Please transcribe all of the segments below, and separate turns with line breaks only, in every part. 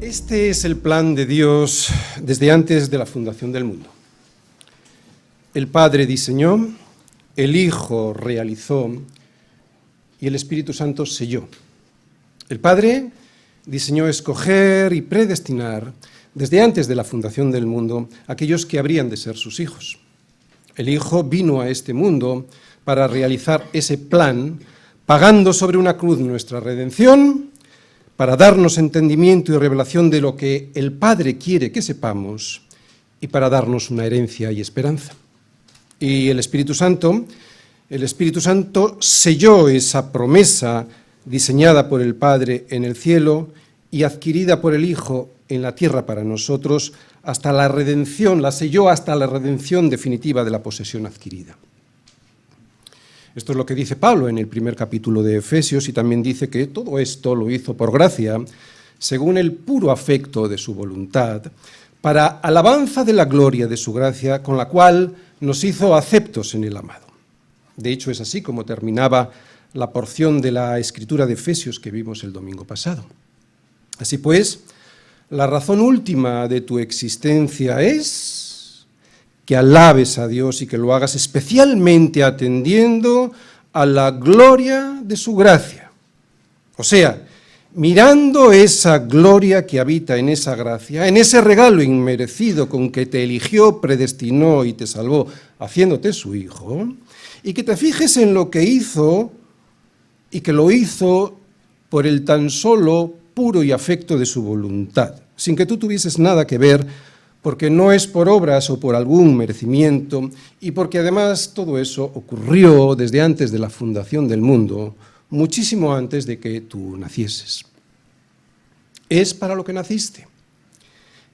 Este es el plan de Dios desde antes de la fundación del mundo. El Padre diseñó, el Hijo realizó y el Espíritu Santo selló. El Padre diseñó escoger y predestinar desde antes de la fundación del mundo aquellos que habrían de ser sus hijos. El Hijo vino a este mundo para realizar ese plan, pagando sobre una cruz nuestra redención, para darnos entendimiento y revelación de lo que el Padre quiere que sepamos y para darnos una herencia y esperanza. Y el Espíritu Santo selló esa promesa diseñada por el Padre en el cielo y adquirida por el Hijo en la tierra para nosotros hasta la redención, la selló hasta la redención definitiva de la posesión adquirida. Esto es lo que dice Pablo en el primer capítulo de Efesios y también dice que todo esto lo hizo por gracia, según el puro afecto de su voluntad, para alabanza de la gloria de su gracia, con la cual nos hizo aceptos en el amado. De hecho, es así como terminaba la porción de la escritura de Efesios que vimos el domingo pasado. Así pues, la razón última de tu existencia es que alabes a Dios y que lo hagas especialmente atendiendo a la gloria de su gracia. O sea, mirando esa gloria que habita en esa gracia, en ese regalo inmerecido con que te eligió, predestinó y te salvó, haciéndote su hijo, y que te fijes en lo que hizo y que lo hizo por el tan solo puro y afecto de su voluntad, sin que tú tuvieses nada que ver, porque no es por obras o por algún merecimiento, y porque además todo eso ocurrió desde antes de la fundación del mundo, muchísimo antes de que tú nacieses. Es para lo que naciste,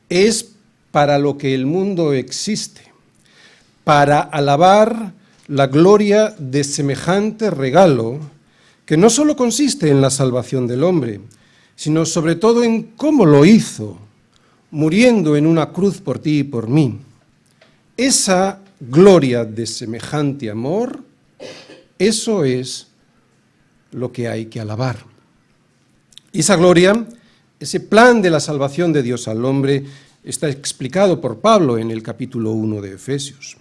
es para lo que el mundo existe, para alabar la gloria de semejante regalo, que no solo consiste en la salvación del hombre, sino sobre todo en cómo lo hizo, muriendo en una cruz por ti y por mí. Esa gloria de semejante amor, eso es lo que hay que alabar. Y esa gloria, ese plan de la salvación de Dios al hombre, está explicado por Pablo en el capítulo 1 de Efesios.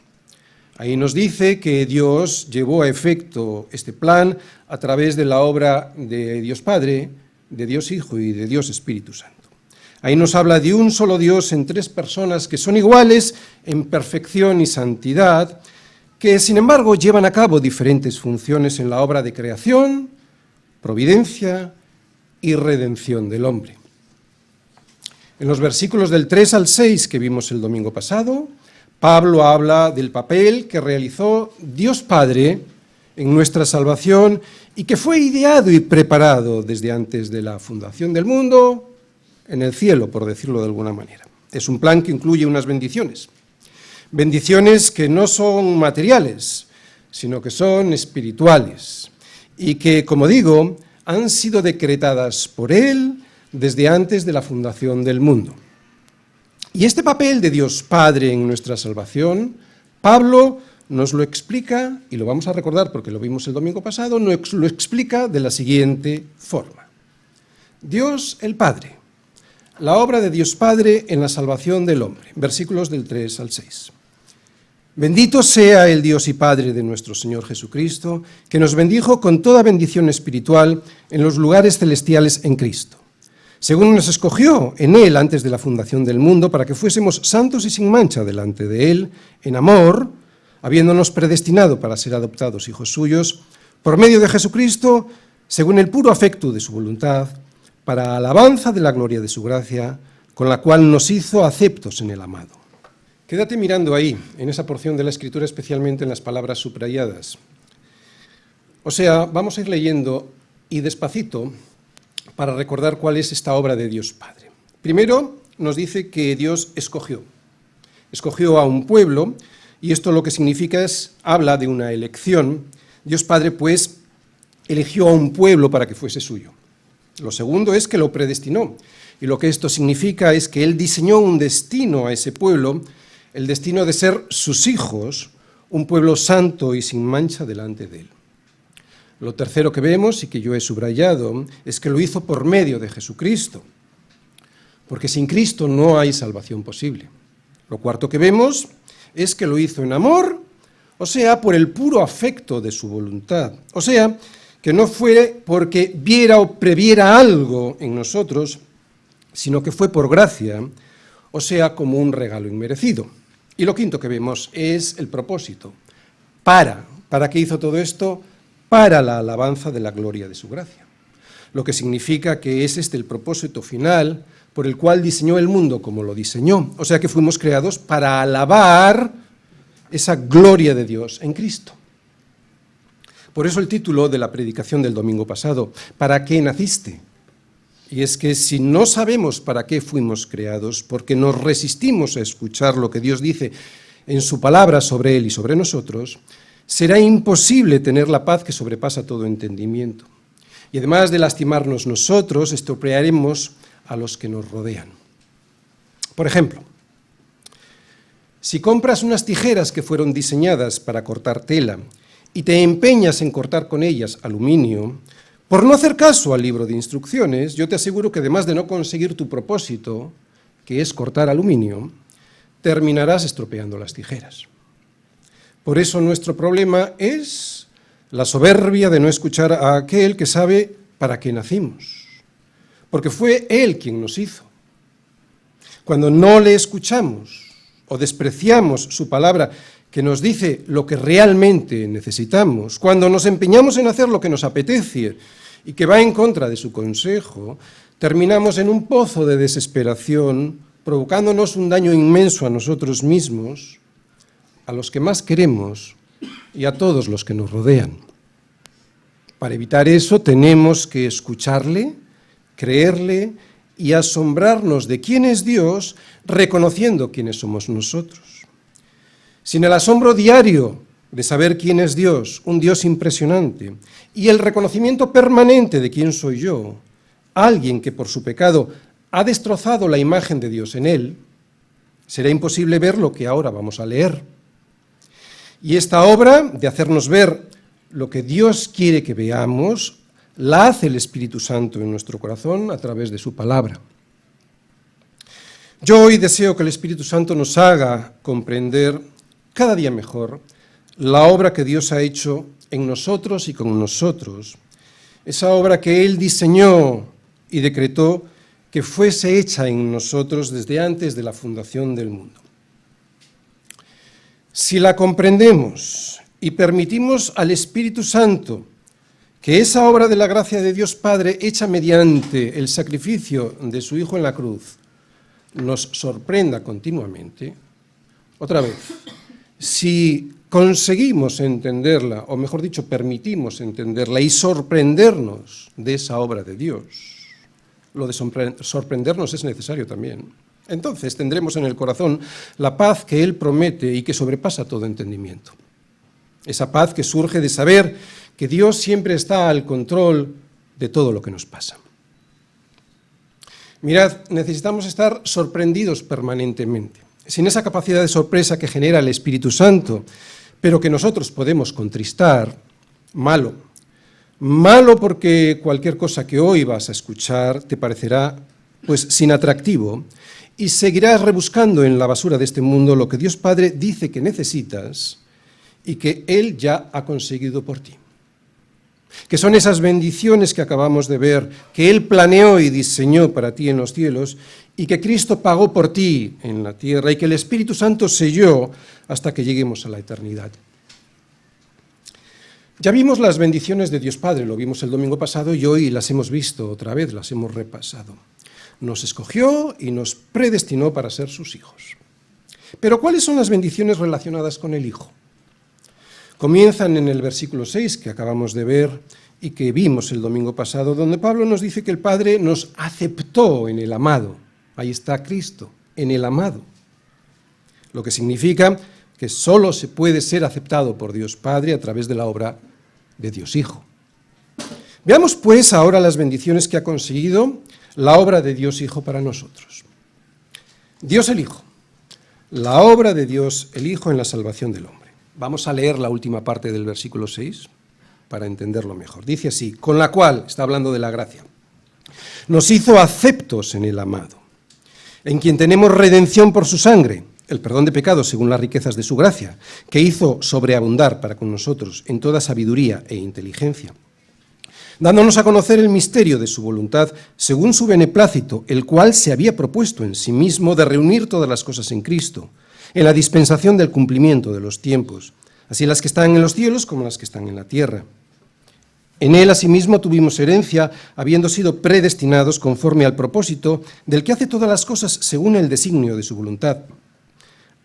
Ahí nos dice que Dios llevó a efecto este plan a través de la obra de Dios Padre, de Dios Hijo y de Dios Espíritu Santo. Ahí nos habla de un solo Dios en tres personas que son iguales en perfección y santidad, que sin embargo llevan a cabo diferentes funciones en la obra de creación, providencia y redención del hombre. En los versículos del 3 al 6 que vimos el domingo pasado, Pablo habla del papel que realizó Dios Padre en nuestra salvación y que fue ideado y preparado desde antes de la fundación del mundo, en el cielo, por decirlo de alguna manera. Es un plan que incluye unas bendiciones. Bendiciones que no son materiales, sino que son espirituales y que, como digo, han sido decretadas por Él desde antes de la fundación del mundo. Y este papel de Dios Padre en nuestra salvación, Pablo nos lo explica, y lo vamos a recordar porque lo vimos el domingo pasado, nos lo explica de la siguiente forma. Dios el Padre. La obra de Dios Padre en la salvación del hombre, versículos del 3 al 6. Bendito sea el Dios y Padre de nuestro Señor Jesucristo, que nos bendijo con toda bendición espiritual en los lugares celestiales en Cristo, según nos escogió en Él antes de la fundación del mundo, para que fuésemos santos y sin mancha delante de Él, en amor, habiéndonos predestinado para ser adoptados hijos suyos, por medio de Jesucristo, según el puro afecto de su voluntad, para alabanza de la gloria de su gracia, con la cual nos hizo aceptos en el amado. Quédate mirando ahí, en esa porción de la Escritura, especialmente en las palabras subrayadas. O sea, vamos a ir leyendo y despacito para recordar cuál es esta obra de Dios Padre. Primero nos dice que Dios escogió a un pueblo, y esto lo que significa es, habla de una elección. Dios Padre, pues, eligió a un pueblo para que fuese suyo. Lo segundo es que lo predestinó, y lo que esto significa es que Él diseñó un destino a ese pueblo, el destino de ser sus hijos, un pueblo santo y sin mancha delante de Él. Lo tercero que vemos, y que yo he subrayado, es que lo hizo por medio de Jesucristo. porque sin Cristo no hay salvación posible. Lo cuarto que vemos es que lo hizo en amor, o sea, por el puro afecto de su voluntad, o sea, que no fue porque viera o previera algo en nosotros, sino que fue por gracia, o sea, como un regalo inmerecido. Y lo quinto que vemos es el propósito. ¿Para qué hizo todo esto? Para la alabanza de la gloria de su gracia. Lo que significa que es este el propósito final por el cual diseñó el mundo como lo diseñó. O sea que fuimos creados para alabar esa gloria de Dios en Cristo. Por eso el título de la predicación del domingo pasado, ¿para qué naciste? Y es que si no sabemos para qué fuimos creados, porque nos resistimos a escuchar lo que Dios dice en su palabra sobre Él y sobre nosotros, será imposible tener la paz que sobrepasa todo entendimiento. Y además de lastimarnos nosotros, estropearemos a los que nos rodean. Por ejemplo, si compras unas tijeras que fueron diseñadas para cortar tela y te empeñas en cortar con ellas aluminio, por no hacer caso al libro de instrucciones, yo te aseguro que además de no conseguir tu propósito, que es cortar aluminio, terminarás estropeando las tijeras. Por eso nuestro problema es la soberbia de no escuchar a aquel que sabe para qué nacimos, porque fue Él quien nos hizo. Cuando no le escuchamos o despreciamos su palabra que nos dice lo que realmente necesitamos, cuando nos empeñamos en hacer lo que nos apetece y que va en contra de su consejo, terminamos en un pozo de desesperación, provocándonos un daño inmenso a nosotros mismos, a los que más queremos y a todos los que nos rodean. Para evitar eso tenemos que escucharle, creerle y asombrarnos de quién es Dios, reconociendo quiénes somos nosotros. Sin el asombro diario de saber quién es Dios, un Dios impresionante, y el reconocimiento permanente de quién soy yo, alguien que por su pecado ha destrozado la imagen de Dios en él, será imposible ver lo que ahora vamos a leer. Y esta obra de hacernos ver lo que Dios quiere que veamos, la hace el Espíritu Santo en nuestro corazón a través de su palabra. Yo hoy deseo que el Espíritu Santo nos haga comprender cada día mejor la obra que Dios ha hecho en nosotros y con nosotros, esa obra que Él diseñó y decretó que fuese hecha en nosotros desde antes de la fundación del mundo. Si la comprendemos y permitimos al Espíritu Santo que esa obra de la gracia de Dios Padre, hecha mediante el sacrificio de su Hijo en la cruz, nos sorprenda continuamente, otra vez, si conseguimos entenderla, o mejor dicho, permitimos entenderla y sorprendernos de esa obra de Dios, lo de sorprendernos es necesario también, entonces tendremos en el corazón la paz que Él promete y que sobrepasa todo entendimiento. Esa paz que surge de saber que Dios siempre está al control de todo lo que nos pasa. Mirad, necesitamos estar sorprendidos permanentemente. Sin esa capacidad de sorpresa que genera el Espíritu Santo, pero que nosotros podemos contristar, malo. Malo porque cualquier cosa que hoy vas a escuchar te parecerá pues sin atractivo y seguirás rebuscando en la basura de este mundo lo que Dios Padre dice que necesitas y que Él ya ha conseguido por ti. Que son esas bendiciones que acabamos de ver, que Él planeó y diseñó para ti en los cielos y que Cristo pagó por ti en la tierra y que el Espíritu Santo selló hasta que lleguemos a la eternidad. Ya vimos las bendiciones de Dios Padre, lo vimos el domingo pasado y hoy las hemos visto otra vez, las hemos repasado. Nos escogió y nos predestinó para ser sus hijos. Pero ¿cuáles son las bendiciones relacionadas con el Hijo? Comienzan en el versículo 6 que acabamos de ver y que vimos el domingo pasado, donde Pablo nos dice que el Padre nos aceptó en el amado. Ahí está Cristo, en el amado. Lo que significa que solo se puede ser aceptado por Dios Padre a través de la obra de Dios Hijo. Veamos pues ahora las bendiciones que ha conseguido la obra de Dios Hijo para nosotros. Dios el Hijo, la obra de Dios el Hijo en la salvación del hombre. Vamos a leer la última parte del versículo 6 para entenderlo mejor. Dice así, con la cual, está hablando de la gracia, nos hizo aceptos en el amado. en quien tenemos redención por su sangre, el perdón de pecados según las riquezas de su gracia, que hizo sobreabundar para con nosotros en toda sabiduría e inteligencia, dándonos a conocer el misterio de su voluntad según su beneplácito, el cual se había propuesto en sí mismo de reunir todas las cosas en Cristo, en la dispensación del cumplimiento de los tiempos, así las que están en los cielos como las que están en la tierra. En él, asimismo, tuvimos herencia, habiendo sido predestinados conforme al propósito del que hace todas las cosas según el designio de su voluntad,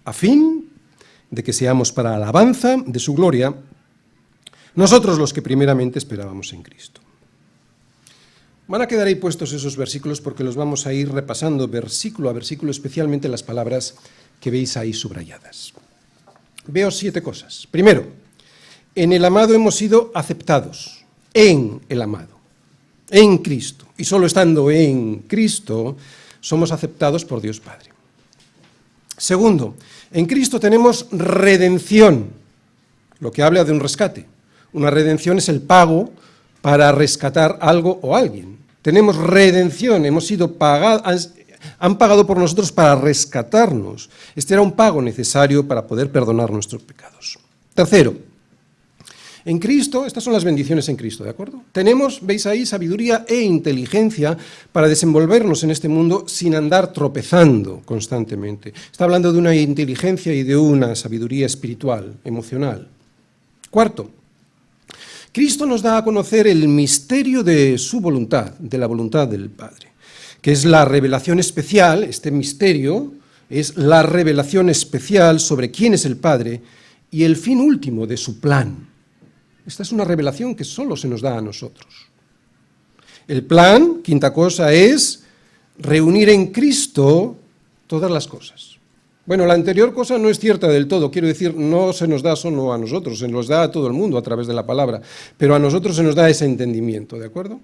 a fin de que seamos para alabanza de su gloria, nosotros los que primeramente esperábamos en Cristo. Van a quedar ahí puestos esos versículos porque los vamos a ir repasando versículo a versículo, especialmente las palabras que veis ahí subrayadas. Veo 7 cosas. Primero, en el amado hemos sido aceptados. En el amado, en Cristo. Y solo estando en Cristo somos aceptados por Dios Padre. Segundo, en Cristo tenemos redención, lo que habla de un rescate. Una redención es el pago para rescatar algo o alguien. Tenemos redención, hemos sido pagados, han pagado por nosotros para rescatarnos. Este era un pago necesario para poder perdonar nuestros pecados. Tercero, en Cristo, estas son las bendiciones en Cristo, ¿de acuerdo? Tenemos, veis ahí, sabiduría e inteligencia para desenvolvernos en este mundo sin andar tropezando constantemente. Está hablando de una inteligencia y de una sabiduría espiritual, emocional. Cuarto, Cristo nos da a conocer el misterio de su voluntad, de la voluntad del Padre, que es la revelación especial. Este misterio es la revelación especial sobre quién es el Padre y el fin último de su plan. Esta es una revelación que solo se nos da a nosotros. El plan, quinta cosa, es reunir en Cristo todas las cosas. Bueno, la anterior cosa no es cierta del todo, quiero decir, no se nos da solo a nosotros, se nos da a todo el mundo a través de la palabra, pero a nosotros se nos da ese entendimiento, ¿de acuerdo?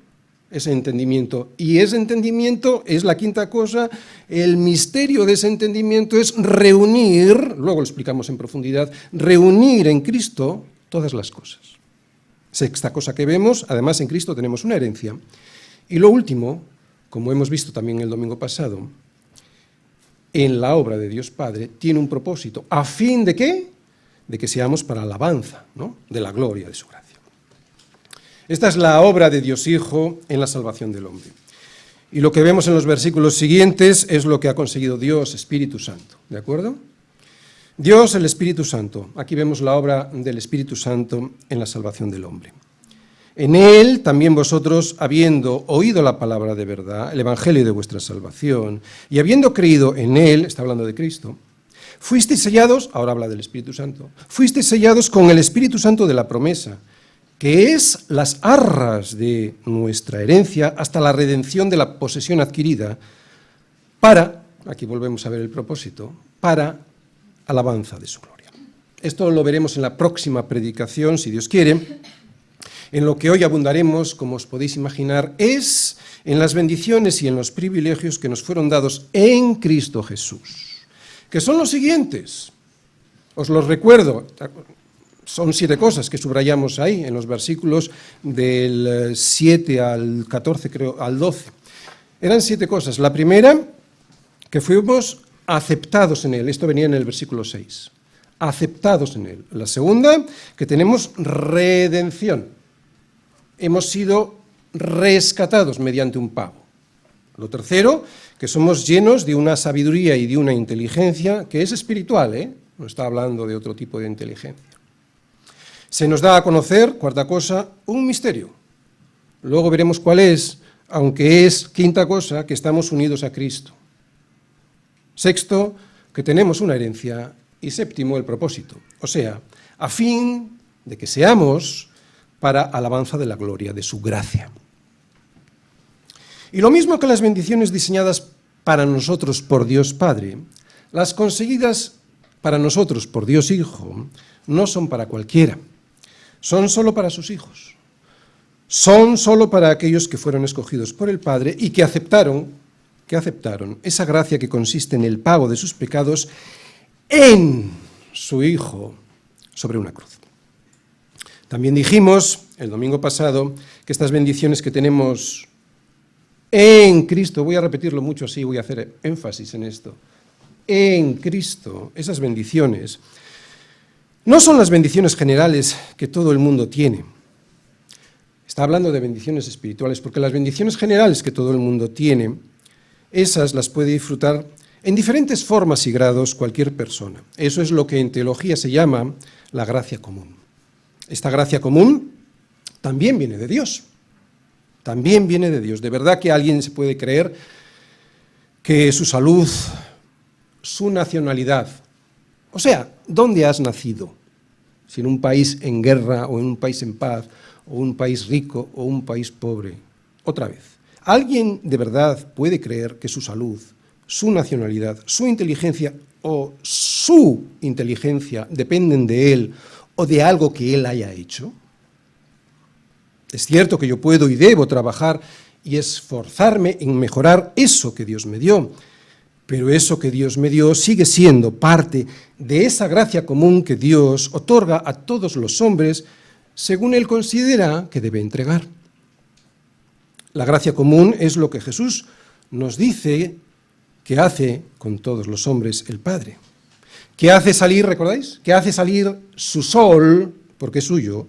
Ese entendimiento. Y ese entendimiento es la quinta cosa, el misterio de ese entendimiento es reunir, luego lo explicamos en profundidad, reunir en Cristo todas las cosas. Sexta cosa que vemos, además en Cristo tenemos una herencia. Y lo último, como hemos visto también el domingo pasado, en la obra de Dios Padre tiene un propósito. ¿A fin de qué? De que seamos para alabanza, ¿no?, de la gloria de su gracia. Esta es la obra de Dios Hijo en la salvación del hombre. Y lo que vemos en los versículos siguientes es lo que ha conseguido Dios, Espíritu Santo. ¿De acuerdo? Dios, el Espíritu Santo. Aquí vemos la obra del Espíritu Santo en la salvación del hombre. En él también vosotros, habiendo oído la palabra de verdad, el evangelio de vuestra salvación, y habiendo creído en él, está hablando de Cristo, fuisteis sellados, ahora habla del Espíritu Santo, fuisteis sellados con el Espíritu Santo de la promesa, que es las arras de nuestra herencia hasta la redención de la posesión adquirida, para, aquí volvemos a ver el propósito, para alabanza de su gloria. Esto lo veremos en la próxima predicación, si Dios quiere. En lo que hoy abundaremos, como os podéis imaginar, es en las bendiciones y en los privilegios que nos fueron dados en Cristo Jesús, que son los siguientes. Os los recuerdo, son 7 cosas que subrayamos ahí, en los versículos del 7 al 14, creo, al 12. Eran 7 cosas. La primera, que fuimos aceptados en él. Esto venía en el versículo 6. Aceptados en él. La segunda, que tenemos redención. Hemos sido rescatados mediante un pago. Lo tercero, que somos llenos de una sabiduría y de una inteligencia que es espiritual, no está hablando de otro tipo de inteligencia. Se nos da a conocer, cuarta cosa, un misterio. Luego veremos cuál es, aunque es, quinta cosa, que estamos unidos a Cristo. Sexto, que tenemos una herencia. Y séptimo, el propósito. O sea, a fin de que seamos para alabanza de la gloria de su gracia. Y lo mismo que las bendiciones diseñadas para nosotros por Dios Padre, las conseguidas para nosotros por Dios Hijo, no son para cualquiera. Son solo para sus hijos. Son solo para aquellos que fueron escogidos por el Padre y que aceptaron esa gracia que consiste en el pago de sus pecados en su Hijo sobre una cruz. También dijimos el domingo pasado que estas bendiciones que tenemos En Cristo, voy a repetirlo mucho así, voy a hacer énfasis en esto. En Cristo, esas bendiciones, no son las bendiciones generales que todo el mundo tiene. Está hablando de bendiciones espirituales, porque las bendiciones generales que todo el mundo tiene, esas las puede disfrutar en diferentes formas y grados cualquier persona. Eso es lo que en teología se llama la gracia común. Esta gracia común también viene de Dios. También viene de Dios. De verdad que alguien se puede creer que su salud, su nacionalidad, o sea, ¿dónde has nacido? Si en un país en guerra o en un país en paz, o un país rico o un país pobre. Otra vez, ¿alguien de verdad puede creer que su salud, su nacionalidad, su inteligencia o su inteligencia dependen de él o de algo que él haya hecho? Es cierto que yo puedo y debo trabajar y esforzarme en mejorar eso que Dios me dio, pero eso que Dios me dio sigue siendo parte de esa gracia común que Dios otorga a todos los hombres según Él considera que debe entregar. La gracia común es lo que Jesús nos dice que hace con todos los hombres el Padre. Que hace salir, ¿recordáis? Que hace salir su sol, porque es suyo,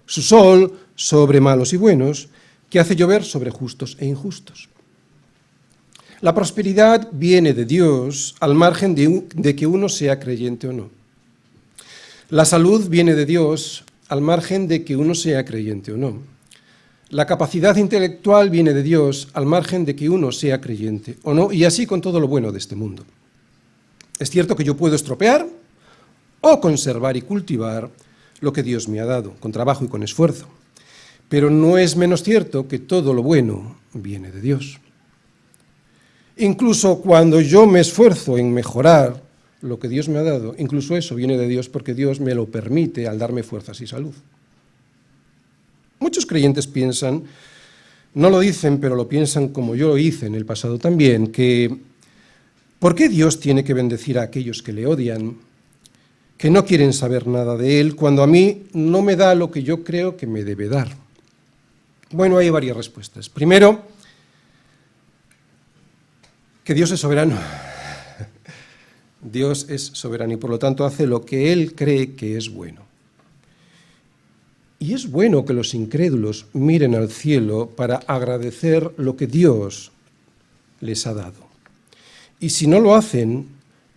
su sol sobre malos y buenos, que hace llover sobre justos e injustos. La prosperidad viene de Dios al margen de que uno sea creyente o no. La salud viene de Dios al margen de que uno sea creyente o no. La capacidad intelectual viene de Dios al margen de que uno sea creyente o no, y así con todo lo bueno de este mundo. Es cierto que yo puedo estropear o conservar y cultivar lo que Dios me ha dado, con trabajo y con esfuerzo, pero no es menos cierto que todo lo bueno viene de Dios. Incluso cuando yo me esfuerzo en mejorar lo que Dios me ha dado, incluso eso viene de Dios porque Dios me lo permite al darme fuerzas y salud. Muchos creyentes piensan, no lo dicen, pero lo piensan como yo lo hice en el pasado también, que ¿por qué Dios tiene que bendecir a aquellos que le odian, que no quieren saber nada de Él, cuando a mí no me da lo que yo creo que me debe dar? Bueno, hay varias respuestas. Primero, que Dios es soberano. Dios es soberano y por lo tanto hace lo que Él cree que es bueno. Y es bueno que los incrédulos miren al cielo para agradecer lo que Dios les ha dado. Y si no lo hacen,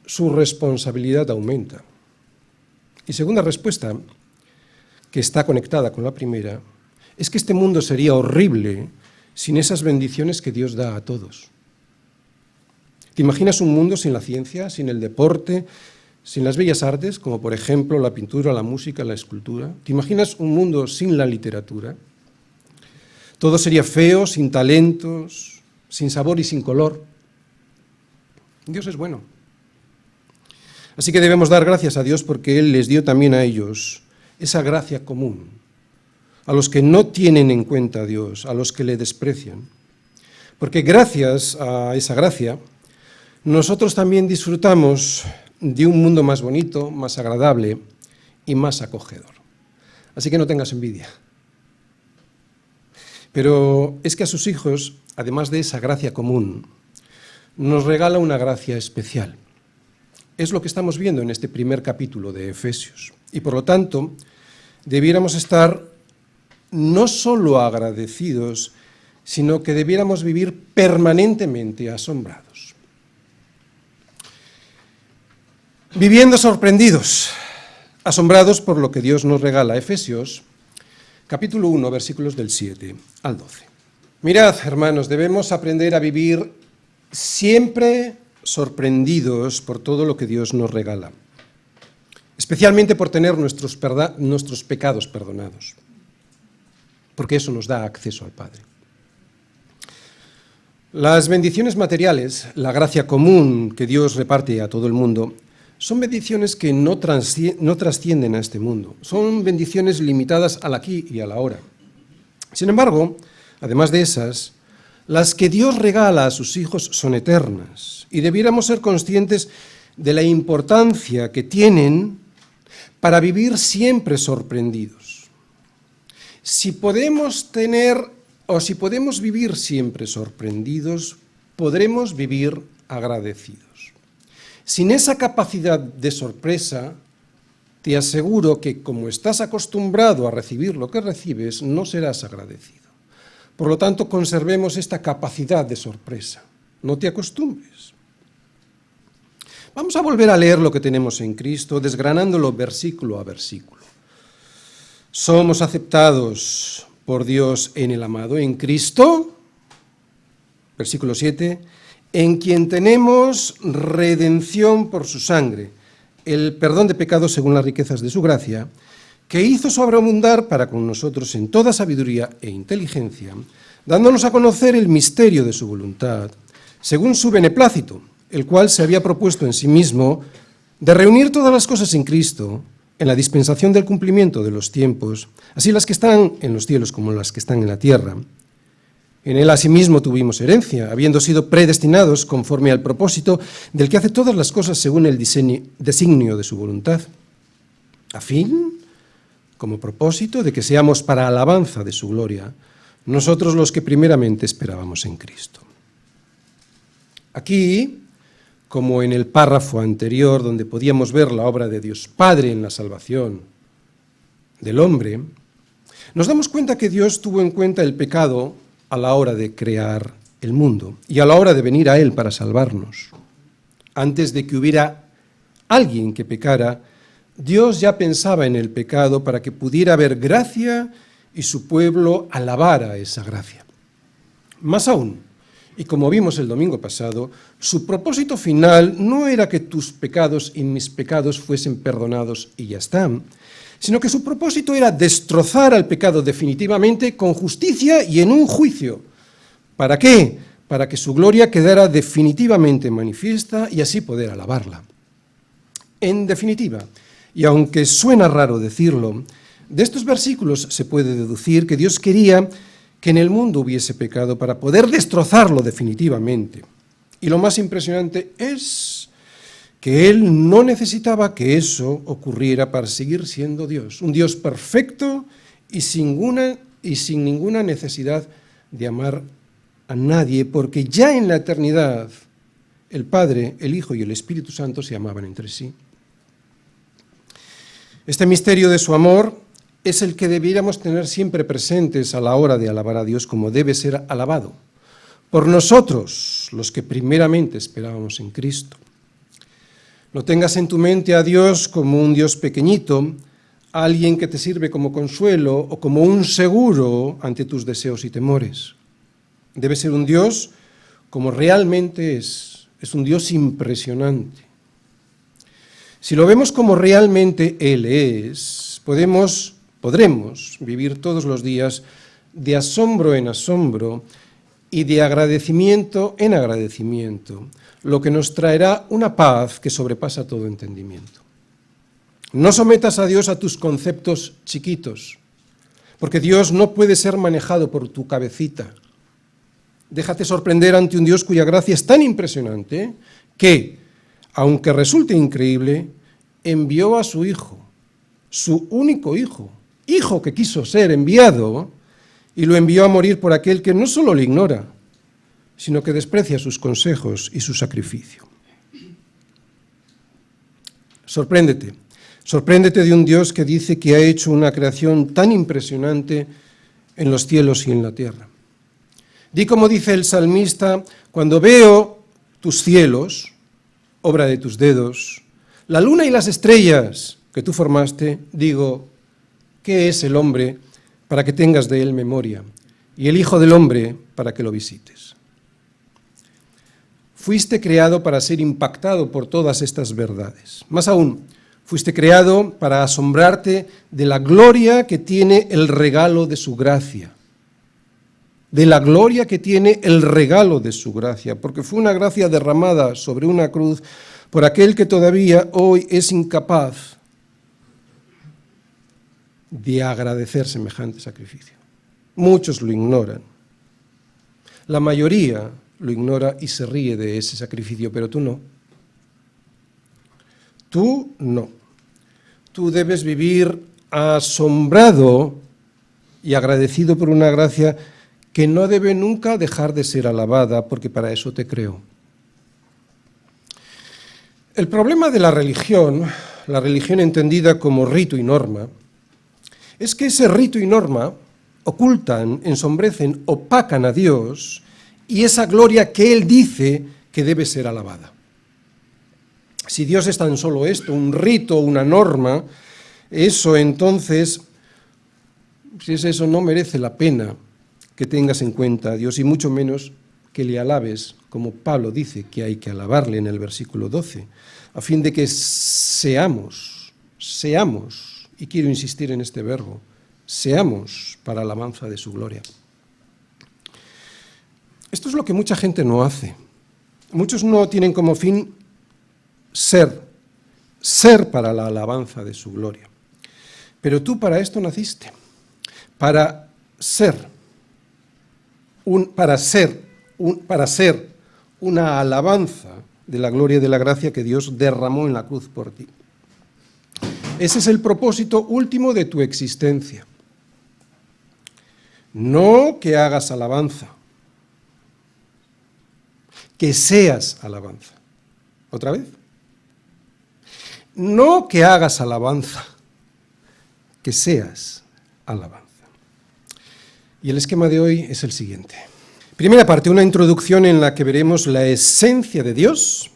su responsabilidad aumenta. Y segunda respuesta, que está conectada con la primera, es que este mundo sería horrible sin esas bendiciones que Dios da a todos. ¿Te imaginas un mundo sin la ciencia, sin el deporte, sin las bellas artes, como por ejemplo la pintura, la música, la escultura? ¿Te imaginas un mundo sin la literatura? Todo sería feo, sin talentos, sin sabor y sin color. Dios es bueno. Así que debemos dar gracias a Dios porque Él les dio también a ellos esa gracia común, a los que no tienen en cuenta a Dios, a los que le desprecian. Porque gracias a esa gracia, nosotros también disfrutamos de un mundo más bonito, más agradable y más acogedor. Así que no tengas envidia. Pero es que a sus hijos, además de esa gracia común, nos regala una gracia especial. Es lo que estamos viendo en este primer capítulo de Efesios. Y por lo tanto, debiéramos estar no solo agradecidos, sino que debiéramos vivir permanentemente asombrados. Viviendo sorprendidos, asombrados por lo que Dios nos regala. Efesios, capítulo 1, versículos del 7 al 12. Mirad, hermanos, debemos aprender a vivir siempre sorprendidos por todo lo que Dios nos regala, especialmente por tener nuestros pecados perdonados, porque eso nos da acceso al Padre. Las bendiciones materiales, la gracia común que Dios reparte a todo el mundo, son bendiciones que no trascienden a este mundo, son bendiciones limitadas al aquí y a la ahora. Sin embargo, además de esas, las que Dios regala a sus hijos son eternas y debiéramos ser conscientes de la importancia que tienen para vivir siempre sorprendidos. Si podemos tener o si podemos vivir siempre sorprendidos, podremos vivir agradecidos. Sin esa capacidad de sorpresa, te aseguro que como estás acostumbrado a recibir lo que recibes, no serás agradecido. Por lo tanto, conservemos esta capacidad de sorpresa. No te acostumbres. Vamos a volver a leer lo que tenemos en Cristo, desgranándolo versículo a versículo. Somos aceptados por Dios en el amado, en Cristo, versículo 7, en quien tenemos redención por su sangre, el perdón de pecados según las riquezas de su gracia, que hizo sobreabundar para con nosotros en toda sabiduría e inteligencia, dándonos a conocer el misterio de su voluntad, según su beneplácito, el cual se había propuesto en sí mismo de reunir todas las cosas en Cristo, en la dispensación del cumplimiento de los tiempos, así las que están en los cielos como las que están en la tierra. En él asimismo tuvimos herencia, habiendo sido predestinados conforme al propósito del que hace todas las cosas según el designio de su voluntad, a fin, como propósito, de que seamos para alabanza de su gloria, nosotros los que primeramente esperábamos en Cristo. Aquí, como en el párrafo anterior, donde podíamos ver la obra de Dios Padre en la salvación del hombre, nos damos cuenta que Dios tuvo en cuenta el pecado a la hora de crear el mundo y a la hora de venir a Él para salvarnos. Antes de que hubiera alguien que pecara, Dios ya pensaba en el pecado para que pudiera haber gracia y su pueblo alabara esa gracia. Más aún, y como vimos el domingo pasado, su propósito final no era que tus pecados y mis pecados fuesen perdonados y ya están, sino que su propósito era destrozar al pecado definitivamente con justicia y en un juicio. ¿Para qué? Para que su gloria quedara definitivamente manifiesta y así poder alabarla. En definitiva, y aunque suena raro decirlo, de estos versículos se puede deducir que Dios quería que en el mundo hubiese pecado para poder destrozarlo definitivamente. Y lo más impresionante es que Él no necesitaba que eso ocurriera para seguir siendo Dios, un Dios perfecto y sin ninguna necesidad de amar a nadie, porque ya en la eternidad el Padre, el Hijo y el Espíritu Santo se amaban entre sí. Este misterio de su amor es el que debiéramos tener siempre presentes a la hora de alabar a Dios como debe ser alabado, por nosotros, los que primeramente esperábamos en Cristo. No tengas en tu mente a Dios como un Dios pequeñito, alguien que te sirve como consuelo o como un seguro ante tus deseos y temores. Debe ser un Dios como realmente es un Dios impresionante. Si lo vemos como realmente Él es, podremos vivir todos los días de asombro en asombro y de agradecimiento en agradecimiento, lo que nos traerá una paz que sobrepasa todo entendimiento. No sometas a Dios a tus conceptos chiquitos, porque Dios no puede ser manejado por tu cabecita. Déjate sorprender ante un Dios cuya gracia es tan impresionante que, aunque resulte increíble, envió a su Hijo, su único Hijo que quiso ser enviado, y lo envió a morir por aquel que no solo le ignora, sino que desprecia sus consejos y su sacrificio. Sorpréndete de un Dios que dice que ha hecho una creación tan impresionante en los cielos y en la tierra. Di como dice el salmista: cuando veo tus cielos, obra de tus dedos, la luna y las estrellas que tú formaste, digo, ¿qué es el hombre para que tengas de él memoria? Y el Hijo del Hombre para que lo visites. Fuiste creado para ser impactado por todas estas verdades. Más aún, fuiste creado para asombrarte de la gloria que tiene el regalo de su gracia. De la gloria que tiene el regalo de su gracia, porque fue una gracia derramada sobre una cruz por aquel que todavía hoy es incapaz de agradecer semejante sacrificio. Muchos lo ignoran. La mayoría lo ignora y se ríe de ese sacrificio, pero tú no. Tú no. Tú debes vivir asombrado y agradecido por una gracia que no debe nunca dejar de ser alabada, porque para eso te creo. El problema de la religión entendida como rito y norma, es que ese rito y norma ocultan, ensombrecen, opacan a Dios y esa gloria que Él dice que debe ser alabada. Si Dios es tan solo esto, un rito, una norma, eso entonces, si es eso, no merece la pena que tengas en cuenta a Dios y mucho menos que le alabes, como Pablo dice que hay que alabarle en el versículo 12, a fin de que seamos, y quiero insistir en este verbo, seamos para alabanza de su gloria. Esto es lo que mucha gente no hace. Muchos no tienen como fin ser para la alabanza de su gloria. Pero tú para esto naciste, para ser una alabanza de la gloria y de la gracia que Dios derramó en la cruz por ti. Ese es el propósito último de tu existencia. No que hagas alabanza, que seas alabanza. ¿Otra vez? No que hagas alabanza, que seas alabanza. Y el esquema de hoy es el siguiente. Primera parte, una introducción en la que veremos la esencia de Dios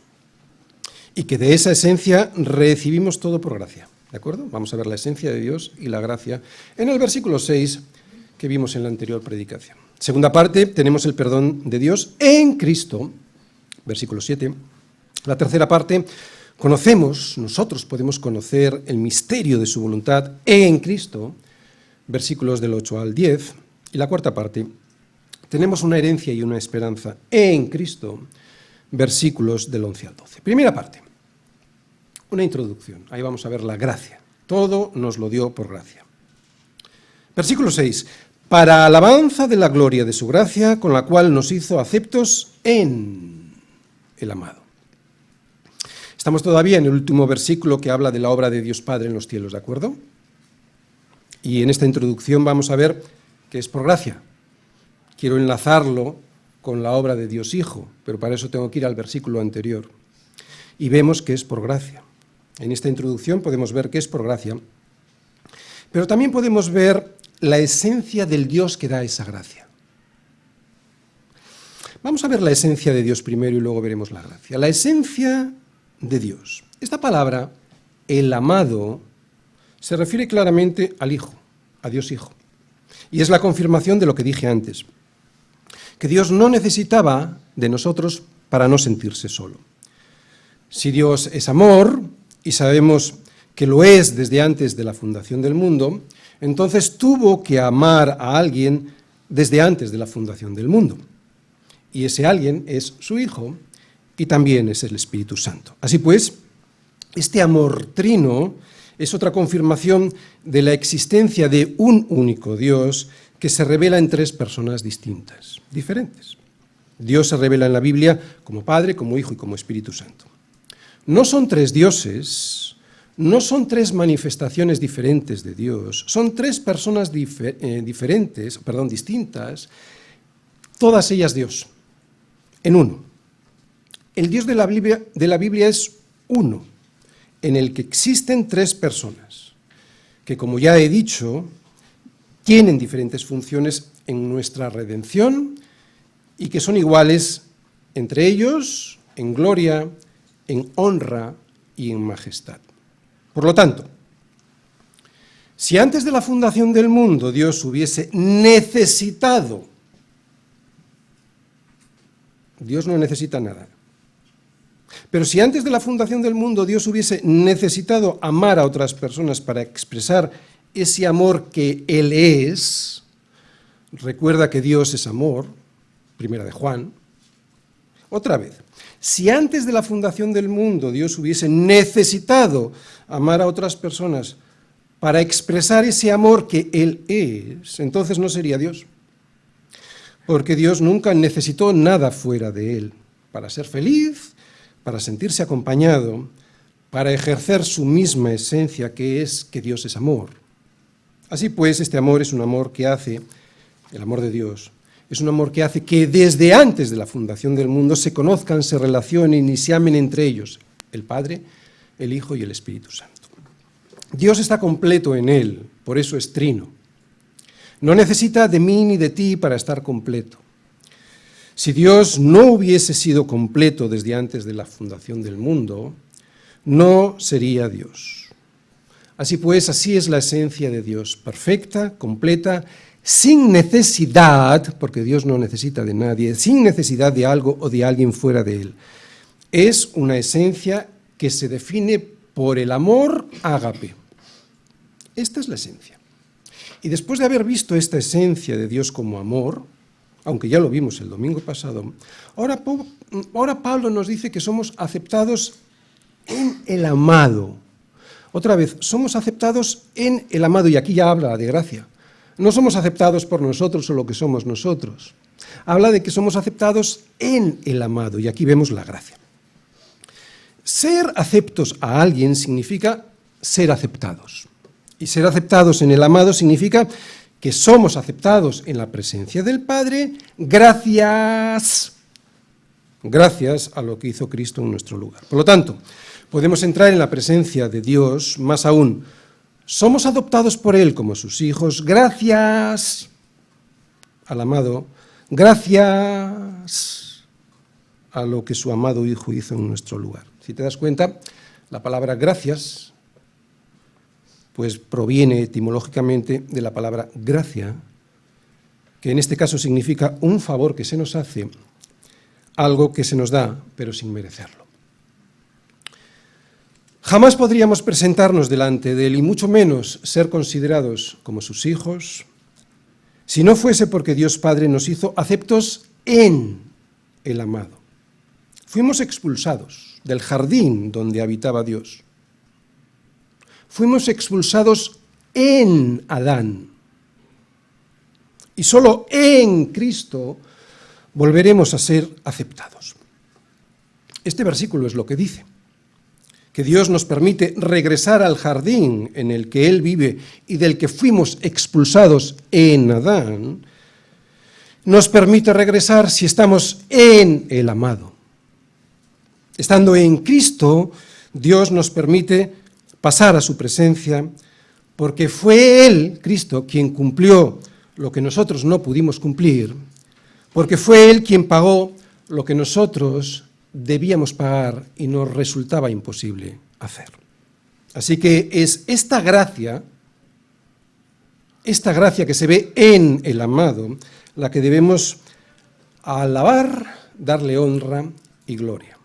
y que de esa esencia recibimos todo por gracia. ¿De acuerdo? Vamos a ver la esencia de Dios y la gracia en el versículo 6 que vimos en la anterior predicación. Segunda parte, tenemos el perdón de Dios en Cristo, versículo 7. La tercera parte, nosotros podemos conocer el misterio de su voluntad en Cristo, versículos del 8 al 10. Y la cuarta parte, tenemos una herencia y una esperanza en Cristo, versículos del 11 al 12. Primera parte. Una introducción, ahí vamos a ver la gracia. Todo nos lo dio por gracia. Versículo 6. Para alabanza de la gloria de su gracia, con la cual nos hizo aceptos en el amado. Estamos todavía en el último versículo que habla de la obra de Dios Padre en los cielos, ¿de acuerdo? Y en esta introducción vamos a ver que es por gracia. Quiero enlazarlo con la obra de Dios Hijo, pero para eso tengo que ir al versículo anterior. Y vemos que es por gracia. En esta introducción podemos ver que es por gracia, pero también podemos ver la esencia del Dios que da esa gracia. Vamos a ver la esencia de Dios primero y luego veremos la gracia. La esencia de Dios. Esta palabra, el amado, se refiere claramente al Hijo, a Dios Hijo. Y es la confirmación de lo que dije antes, que Dios no necesitaba de nosotros para no sentirse solo. Si Dios es amor, y sabemos que lo es desde antes de la fundación del mundo, entonces tuvo que amar a alguien desde antes de la fundación del mundo. Y ese alguien es su Hijo y también es el Espíritu Santo. Así pues, este amor trino es otra confirmación de la existencia de un único Dios que se revela en tres personas distintas, diferentes. Dios se revela en la Biblia como Padre, como Hijo y como Espíritu Santo. No son tres dioses, no son tres manifestaciones diferentes de Dios, son tres personas distintas, todas ellas Dios, en uno. El Dios de la Biblia es uno, en el que existen tres personas, que como ya he dicho, tienen diferentes funciones en nuestra redención y que son iguales entre ellos en gloria, en honra y en majestad. Por lo tanto, si antes de la fundación del mundo Dios hubiese necesitado, Dios no necesita nada, pero si antes de la fundación del mundo Dios hubiese necesitado amar a otras personas para expresar ese amor que Él es, recuerda que Dios es amor, primera de Juan, otra vez, si antes de la fundación del mundo Dios hubiese necesitado amar a otras personas para expresar ese amor que Él es, entonces no sería Dios. Porque Dios nunca necesitó nada fuera de Él para ser feliz, para sentirse acompañado, para ejercer su misma esencia, que es que Dios es amor. Así pues, este amor es un amor que hace, el amor de Dios, Es un amor que hace que desde antes de la fundación del mundo se conozcan, se relacionen y se amen entre ellos, el Padre, el Hijo y el Espíritu Santo. Dios está completo en él, por eso es trino. No necesita de mí ni de ti para estar completo. Si Dios no hubiese sido completo desde antes de la fundación del mundo, no sería Dios. Así pues, así es la esencia de Dios, perfecta, completa, sin necesidad, porque Dios no necesita de nadie, sin necesidad de algo o de alguien fuera de él. Es una esencia que se define por el amor ágape. Esta es la esencia. Y después de haber visto esta esencia de Dios como amor, aunque ya lo vimos el domingo pasado, ahora Pablo nos dice que somos aceptados en el amado. Otra vez, somos aceptados en el amado, y aquí ya habla de gracia. No somos aceptados por nosotros o lo que somos nosotros. Habla de que somos aceptados en el amado, y aquí vemos la gracia. Ser aceptos a alguien significa ser aceptados. Y ser aceptados en el amado significa que somos aceptados en la presencia del Padre gracias a lo que hizo Cristo en nuestro lugar. Por lo tanto, podemos entrar en la presencia de Dios, más aún, somos adoptados por Él como sus hijos gracias al amado, gracias a lo que su amado Hijo hizo en nuestro lugar. Si te das cuenta, la palabra gracias pues proviene etimológicamente de la palabra gracia, que en este caso significa un favor que se nos hace, algo que se nos da, pero sin merecerlo. Jamás podríamos presentarnos delante de Él, y mucho menos ser considerados como sus hijos, si no fuese porque Dios Padre nos hizo aceptos en el amado. Fuimos expulsados del jardín donde habitaba Dios. Fuimos expulsados en Adán. Y solo en Cristo volveremos a ser aceptados. Este versículo es lo que dice, que Dios nos permite regresar al jardín en el que Él vive y del que fuimos expulsados en Adán, nos permite regresar si estamos en el amado. Estando en Cristo, Dios nos permite pasar a su presencia, porque fue Él, Cristo, quien cumplió lo que nosotros no pudimos cumplir, porque fue Él quien pagó lo que nosotros debíamos pagar y nos resultaba imposible hacer. Así que es esta gracia que se ve en el amado, la que debemos alabar, darle honra y gloria.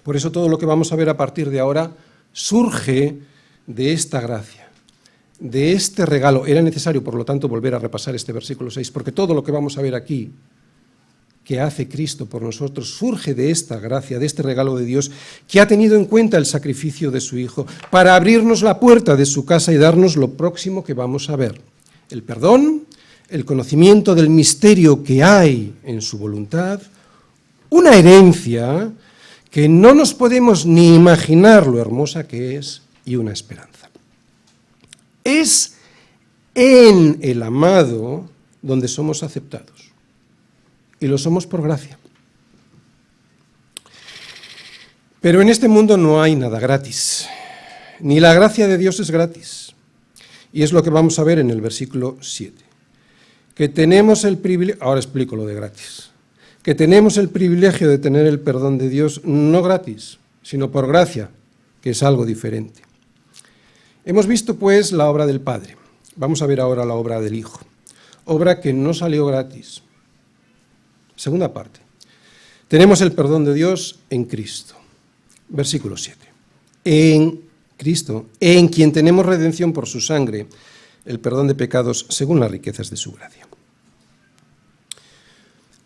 Por eso todo lo que vamos a ver a partir de ahora surge de esta gracia, de este regalo. Era necesario, por lo tanto, volver a repasar este versículo 6, porque todo lo que vamos a ver aquí, que hace Cristo por nosotros, surge de esta gracia, de este regalo de Dios, que ha tenido en cuenta el sacrificio de su Hijo, para abrirnos la puerta de su casa y darnos lo próximo que vamos a ver: el perdón, el conocimiento del misterio que hay en su voluntad, una herencia que no nos podemos ni imaginar lo hermosa que es, y una esperanza. Es en el amado donde somos aceptados, y lo somos por gracia. Pero en este mundo no hay nada gratis, ni la gracia de Dios es gratis, y es lo que vamos a ver en el versículo 7, que tenemos el privilegio, ahora explico lo de gratis, que tenemos el privilegio de tener el perdón de Dios no gratis, sino por gracia, que es algo diferente. Hemos visto pues la obra del Padre, vamos a ver ahora la obra del Hijo, obra que no salió gratis. Segunda parte, tenemos el perdón de Dios en Cristo. Versículo 7, en Cristo, en quien tenemos redención por su sangre, el perdón de pecados según las riquezas de su gracia.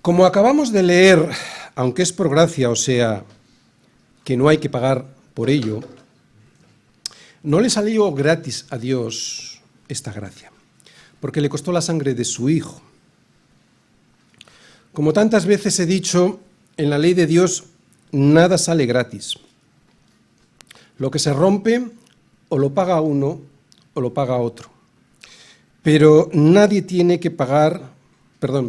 Como acabamos de leer, aunque es por gracia, o sea, que no hay que pagar por ello, no le salió gratis a Dios esta gracia, porque le costó la sangre de su Hijo. Como tantas veces he dicho, en la ley de Dios nada sale gratis. Lo que se rompe o lo paga uno o lo paga otro. Pero nadie tiene que pagar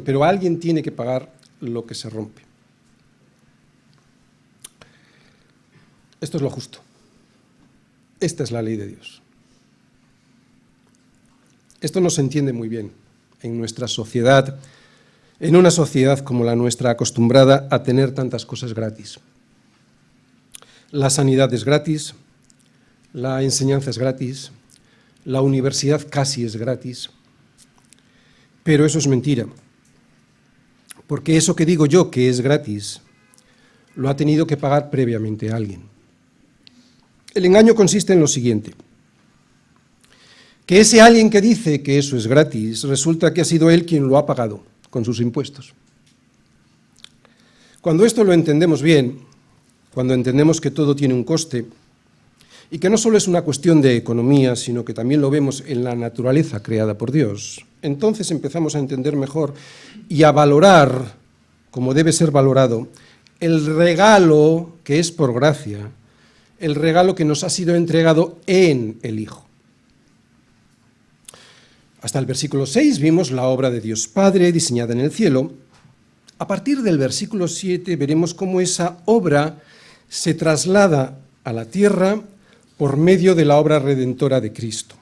pero alguien tiene que pagar lo que se rompe. Esto es lo justo. Esta es la ley de Dios. Esto no se entiende muy bien en nuestra sociedad, en una sociedad como la nuestra, acostumbrada a tener tantas cosas gratis. La sanidad es gratis, la enseñanza es gratis, la universidad casi es gratis, pero eso es mentira, porque eso que digo yo que es gratis, lo ha tenido que pagar previamente alguien. El engaño consiste en lo siguiente: que ese alguien que dice que eso es gratis, resulta que ha sido él quien lo ha pagado con sus impuestos. Cuando esto lo entendemos bien, cuando entendemos que todo tiene un coste, y que no solo es una cuestión de economía, sino que también lo vemos en la naturaleza creada por Dios, entonces empezamos a entender mejor y a valorar, como debe ser valorado, el regalo que es por gracia, el regalo que nos ha sido entregado en el Hijo. Hasta el versículo 6 vimos la obra de Dios Padre diseñada en el cielo. A partir del versículo 7 veremos cómo esa obra se traslada a la tierra por medio de la obra redentora de Cristo.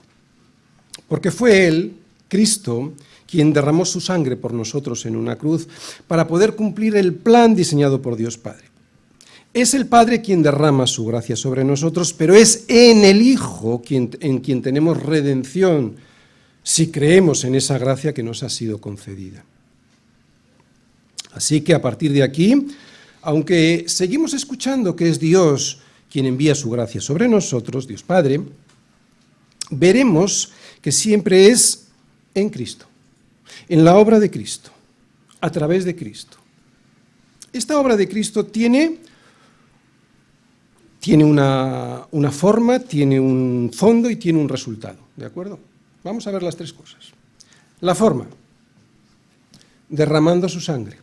Porque fue Él, Cristo, quien derramó su sangre por nosotros en una cruz para poder cumplir el plan diseñado por Dios Padre. Es el Padre quien derrama su gracia sobre nosotros, pero es en el Hijo en quien tenemos redención, si creemos en esa gracia que nos ha sido concedida. Así que a partir de aquí, aunque seguimos escuchando que es Dios quien envía su gracia sobre nosotros, Dios Padre, veremos que siempre es en Cristo, en la obra de Cristo, a través de Cristo. Esta obra de Cristo tiene una forma, tiene un fondo y tiene un resultado, ¿de acuerdo? Vamos a ver las tres cosas. La forma, derramando su sangre.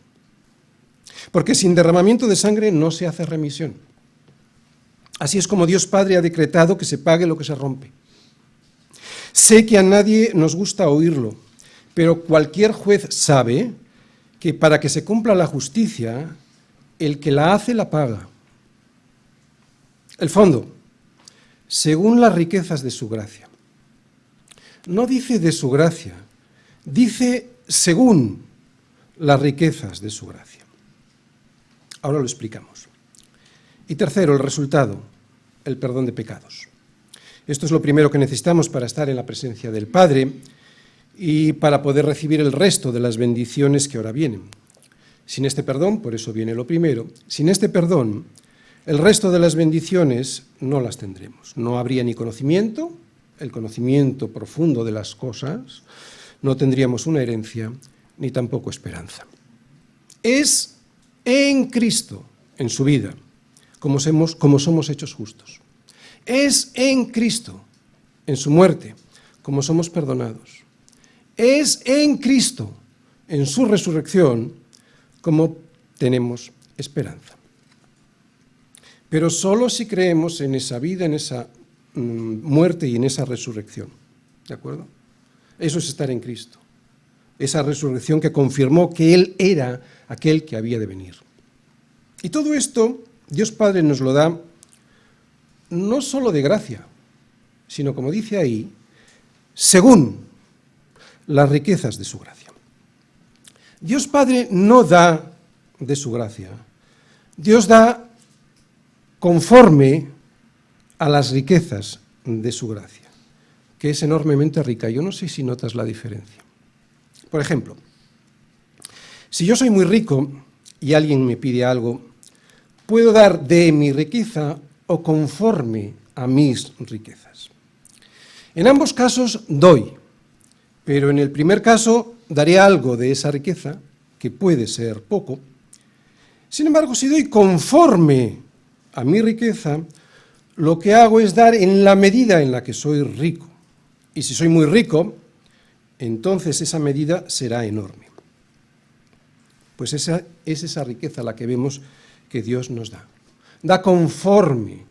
Porque sin derramamiento de sangre no se hace remisión. Así es como Dios Padre ha decretado que se pague lo que se rompe. Sé que a nadie nos gusta oírlo, pero cualquier juez sabe que para que se cumpla la justicia, el que la hace la paga. El fondo, según las riquezas de su gracia. No dice de su gracia, dice según las riquezas de su gracia. Ahora lo explicamos. Y tercero, el resultado, el perdón de pecados. Esto es lo primero que necesitamos para estar en la presencia del Padre y para poder recibir el resto de las bendiciones que ahora vienen. Sin este perdón, por eso viene lo primero, sin este perdón, el resto de las bendiciones no las tendremos. No habría ni conocimiento, el conocimiento profundo de las cosas, no tendríamos una herencia, ni tampoco esperanza. Es en Cristo, en su vida, como somos hechos justos. Es en Cristo, en su muerte, como somos perdonados. Es en Cristo, en su resurrección, como tenemos esperanza. Pero solo si creemos en esa vida, en esa muerte y en esa resurrección, ¿de acuerdo? Eso es estar en Cristo, esa resurrección que confirmó que Él era aquel que había de venir. Y todo esto, Dios Padre nos lo da no solo de gracia, sino, como dice ahí, según las riquezas de su gracia. Dios Padre no da de su gracia, Dios da conforme a las riquezas de su gracia, que es enormemente rica. Yo no sé si notas la diferencia. Por ejemplo, si yo soy muy rico y alguien me pide algo, puedo dar de mi riqueza o conforme a mis riquezas. En ambos casos doy, pero en el primer caso daré algo de esa riqueza, que puede ser poco. Sin embargo, si doy conforme a mi riqueza, lo que hago es dar en la medida en la que soy rico. Y si soy muy rico, entonces esa medida será enorme. Pues es esa riqueza la que vemos que Dios nos da. Da conforme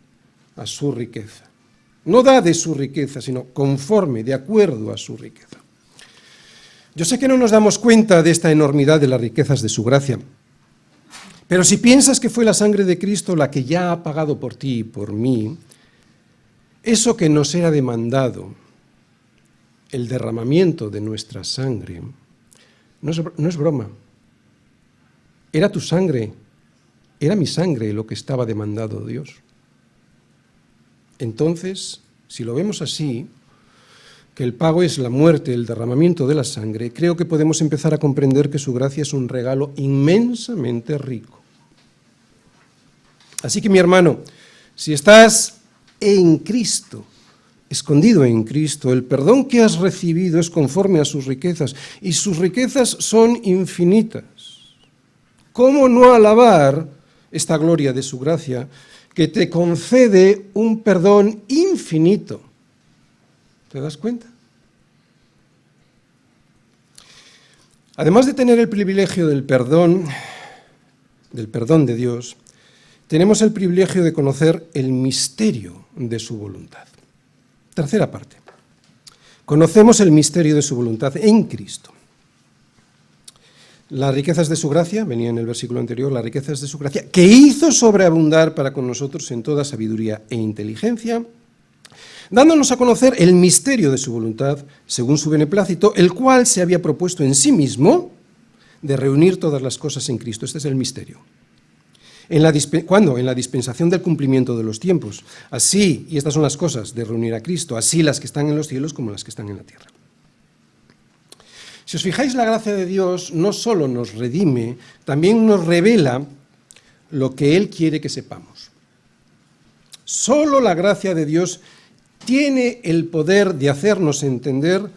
a su riqueza. No da de su riqueza, sino conforme, de acuerdo a su riqueza. Yo sé que no nos damos cuenta de esta enormidad de las riquezas de su gracia, pero si piensas que fue la sangre de Cristo la que ya ha pagado por ti y por mí, eso que nos era demandado, el derramamiento de nuestra sangre, no es broma. Era tu sangre, era mi sangre lo que estaba demandado Dios. Entonces, si lo vemos así, que el pago es la muerte, el derramamiento de la sangre, creo que podemos empezar a comprender que su gracia es un regalo inmensamente rico. Así que, mi hermano, si estás en Cristo, escondido en Cristo, el perdón que has recibido es conforme a sus riquezas, y sus riquezas son infinitas. ¿Cómo no alabar esta gloria de su gracia que te concede un perdón infinito? ¿Te das cuenta? Además de tener el privilegio del perdón de Dios, tenemos el privilegio de conocer el misterio de su voluntad. Tercera parte. Conocemos el misterio de su voluntad en Cristo. Las riquezas de su gracia, venía en el versículo anterior, las riquezas de su gracia, que hizo sobreabundar para con nosotros en toda sabiduría e inteligencia, dándonos a conocer el misterio de su voluntad, según su beneplácito, el cual se había propuesto en sí mismo de reunir todas las cosas en Cristo. Este es el misterio. ¿Cuándo? En la dispensación del cumplimiento de los tiempos. Así, y estas son las cosas de reunir a Cristo, así las que están en los cielos como las que están en la tierra. Si os fijáis, la gracia de Dios no solo nos redime, también nos revela lo que Él quiere que sepamos. Solo la gracia de Dios tiene el poder de hacernos entender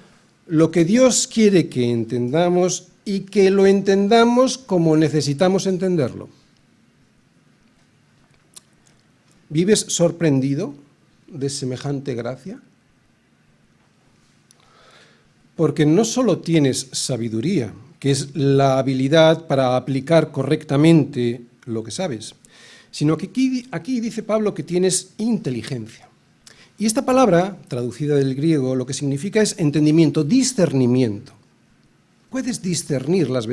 lo que Dios quiere que entendamos y que lo entendamos como necesitamos entenderlo. ¿Vives sorprendido de semejante gracia? Porque no solo tienes sabiduría, que es la habilidad para aplicar correctamente lo que sabes, sino que aquí dice Pablo que tienes inteligencia. Y esta palabra, traducida del griego, lo que significa es entendimiento, discernimiento. Puedes discernir las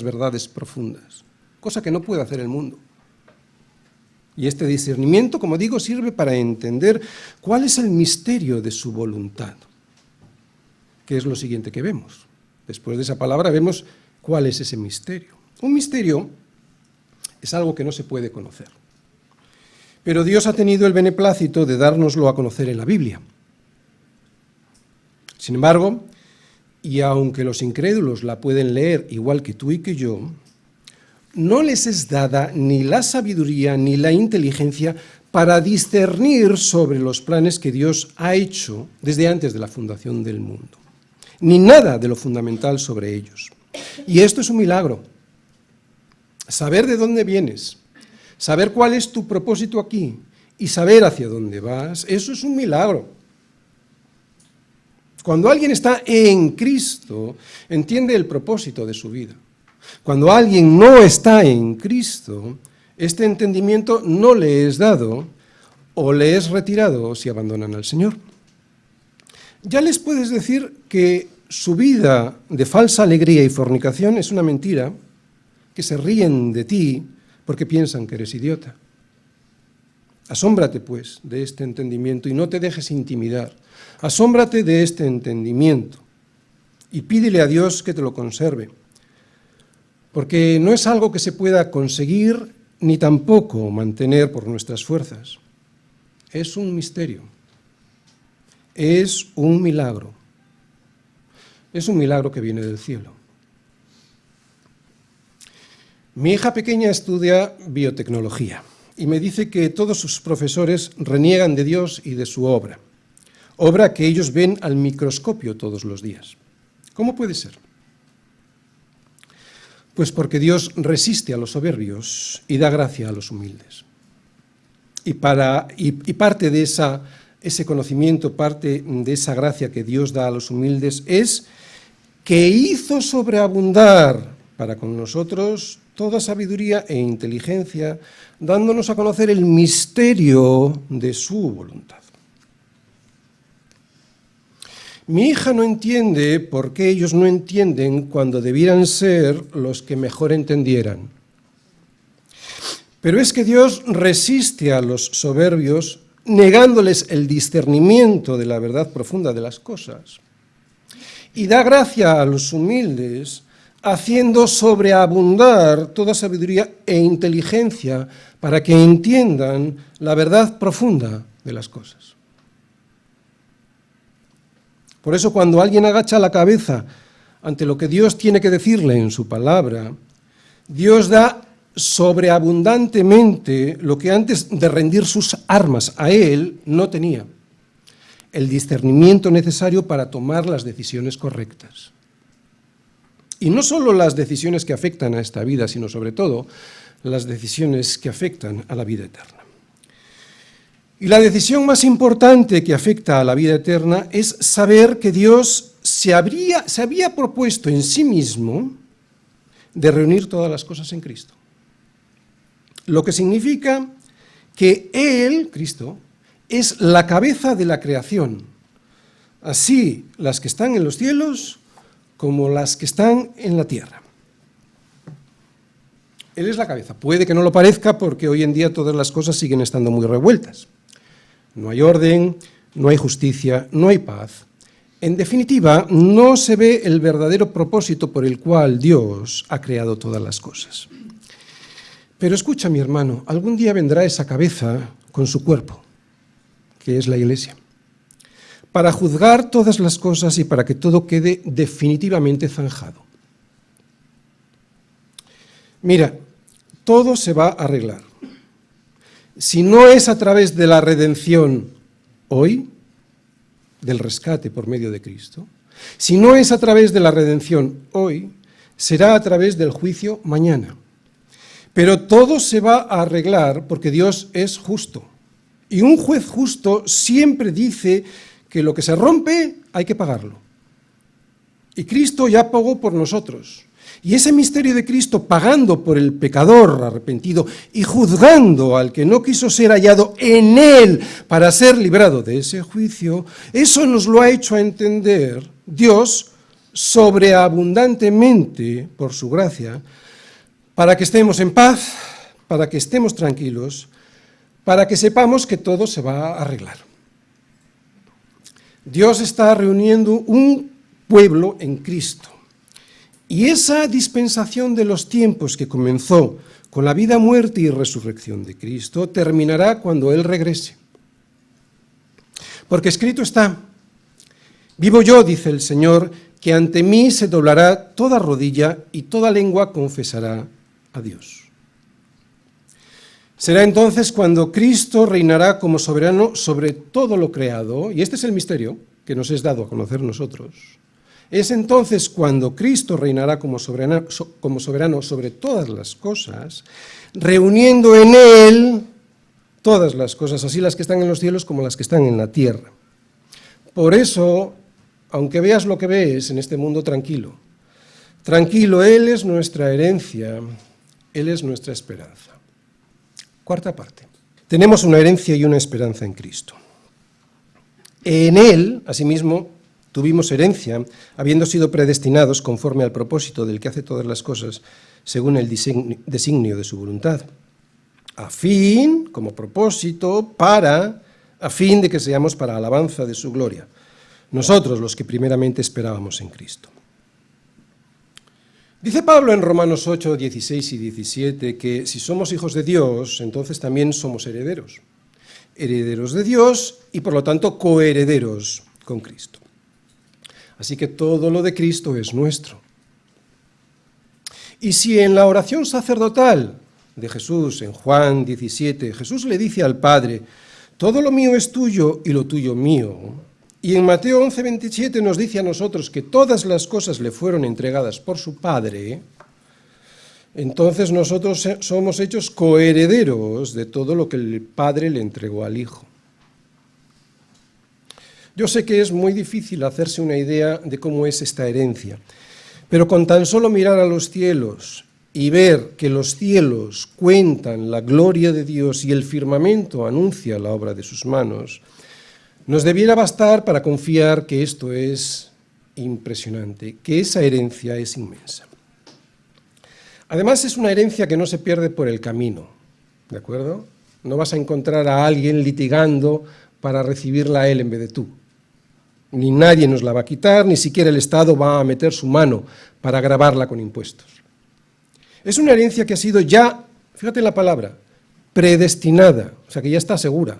verdades profundas, cosa que no puede hacer el mundo. Y este discernimiento, como digo, sirve para entender cuál es el misterio de su voluntad, que es lo siguiente que vemos. Después de esa palabra vemos cuál es ese misterio. Un misterio es algo que no se puede conocer. Pero Dios ha tenido el beneplácito de dárnoslo a conocer en la Biblia. Sin embargo, y aunque los incrédulos la pueden leer igual que tú y que yo, no les es dada ni la sabiduría ni la inteligencia para discernir sobre los planes que Dios ha hecho desde antes de la fundación del mundo, ni nada de lo fundamental sobre ellos. Y esto es un milagro. Saber de dónde vienes, saber cuál es tu propósito aquí y saber hacia dónde vas, eso es un milagro. Cuando alguien está en Cristo, entiende el propósito de su vida. Cuando alguien no está en Cristo, este entendimiento no le es dado o le es retirado si abandonan al Señor. Ya les puedes decir que su vida de falsa alegría y fornicación es una mentira, que se ríen de ti porque piensan que eres idiota. Asómbrate, pues, de este entendimiento y no te dejes intimidar. Asómbrate de este entendimiento y pídele a Dios que te lo conserve. Porque no es algo que se pueda conseguir ni tampoco mantener por nuestras fuerzas. Es un misterio. Es un milagro. Es un milagro que viene del cielo. Mi hija pequeña estudia biotecnología y me dice que todos sus profesores reniegan de Dios y de su obra que ellos ven al microscopio todos los días. ¿Cómo puede ser? Pues porque Dios resiste a los soberbios y da gracia a los humildes. Y parte de ese conocimiento, parte de esa gracia que Dios da a los humildes es que hizo sobreabundar para con nosotros toda sabiduría e inteligencia, dándonos a conocer el misterio de su voluntad. Mi hija no entiende por qué ellos no entienden cuando debieran ser los que mejor entendieran. Pero es que Dios resiste a los soberbios, negándoles el discernimiento de la verdad profunda de las cosas. Y da gracia a los humildes, haciendo sobreabundar toda sabiduría e inteligencia para que entiendan la verdad profunda de las cosas. Por eso, cuando alguien agacha la cabeza ante lo que Dios tiene que decirle en su palabra, Dios da sobreabundantemente lo que antes de rendir sus armas a Él no tenía: el discernimiento necesario para tomar las decisiones correctas. Y no solo las decisiones que afectan a esta vida, sino sobre todo las decisiones que afectan a la vida eterna. Y la decisión más importante que afecta a la vida eterna es saber que Dios se había propuesto en sí mismo de reunir todas las cosas en Cristo. Lo que significa que Él, Cristo, es la cabeza de la creación, así las que están en los cielos como las que están en la tierra. Él es la cabeza. Puede que no lo parezca porque hoy en día todas las cosas siguen estando muy revueltas. No hay orden, no hay justicia, no hay paz. En definitiva, no se ve el verdadero propósito por el cual Dios ha creado todas las cosas. Pero escucha, mi hermano, algún día vendrá esa cabeza con su cuerpo, que es la Iglesia, para juzgar todas las cosas y para que todo quede definitivamente zanjado. Mira, todo se va a arreglar. Si no es a través de la redención hoy, del rescate por medio de Cristo, si no es a través de la redención hoy, será a través del juicio mañana. Pero todo se va a arreglar porque Dios es justo. Y un juez justo siempre dice que lo que se rompe hay que pagarlo. Y Cristo ya pagó por nosotros. Y ese misterio de Cristo pagando por el pecador arrepentido y juzgando al que no quiso ser hallado en Él para ser librado de ese juicio, eso nos lo ha hecho entender Dios sobreabundantemente por su gracia, para que estemos en paz, para que estemos tranquilos, para que sepamos que todo se va a arreglar. Dios está reuniendo un pueblo en Cristo. Y esa dispensación de los tiempos que comenzó con la vida, muerte y resurrección de Cristo terminará cuando Él regrese. Porque escrito está: vivo yo, dice el Señor, que ante mí se doblará toda rodilla y toda lengua confesará a Dios. Será entonces cuando Cristo reinará como soberano sobre todo lo creado, y este es el misterio que nos es dado a conocer nosotros. Es entonces cuando Cristo reinará como soberano sobre todas las cosas, reuniendo en Él todas las cosas, así las que están en los cielos como las que están en la tierra. Por eso, aunque veas lo que ves en este mundo, tranquilo. Tranquilo, Él es nuestra herencia, Él es nuestra esperanza. Cuarta parte. Tenemos una herencia y una esperanza en Cristo. En Él, asimismo, tuvimos herencia, habiendo sido predestinados conforme al propósito del que hace todas las cosas, según el designio de su voluntad, a fin de que seamos para alabanza de su gloria, nosotros los que primeramente esperábamos en Cristo. Dice Pablo en Romanos 8, 16 y 17 que si somos hijos de Dios, entonces también somos herederos. Herederos de Dios y por lo tanto coherederos con Cristo. Así que todo lo de Cristo es nuestro. Y si en la oración sacerdotal de Jesús, en Juan 17, Jesús le dice al Padre: todo lo mío es tuyo y lo tuyo mío, y en Mateo 11, 27 nos dice a nosotros que todas las cosas le fueron entregadas por su Padre, entonces nosotros somos hechos coherederos de todo lo que el Padre le entregó al Hijo. Yo sé que es muy difícil hacerse una idea de cómo es esta herencia, pero con tan solo mirar a los cielos y ver que los cielos cuentan la gloria de Dios y el firmamento anuncia la obra de sus manos, nos debiera bastar para confiar que esto es impresionante, que esa herencia es inmensa. Además, es una herencia que no se pierde por el camino, ¿de acuerdo? No vas a encontrar a alguien litigando para recibirla a él en vez de tú. Ni nadie nos la va a quitar, ni siquiera el Estado va a meter su mano para gravarla con impuestos. Es una herencia que ha sido ya, fíjate en la palabra, predestinada, o sea que ya está segura,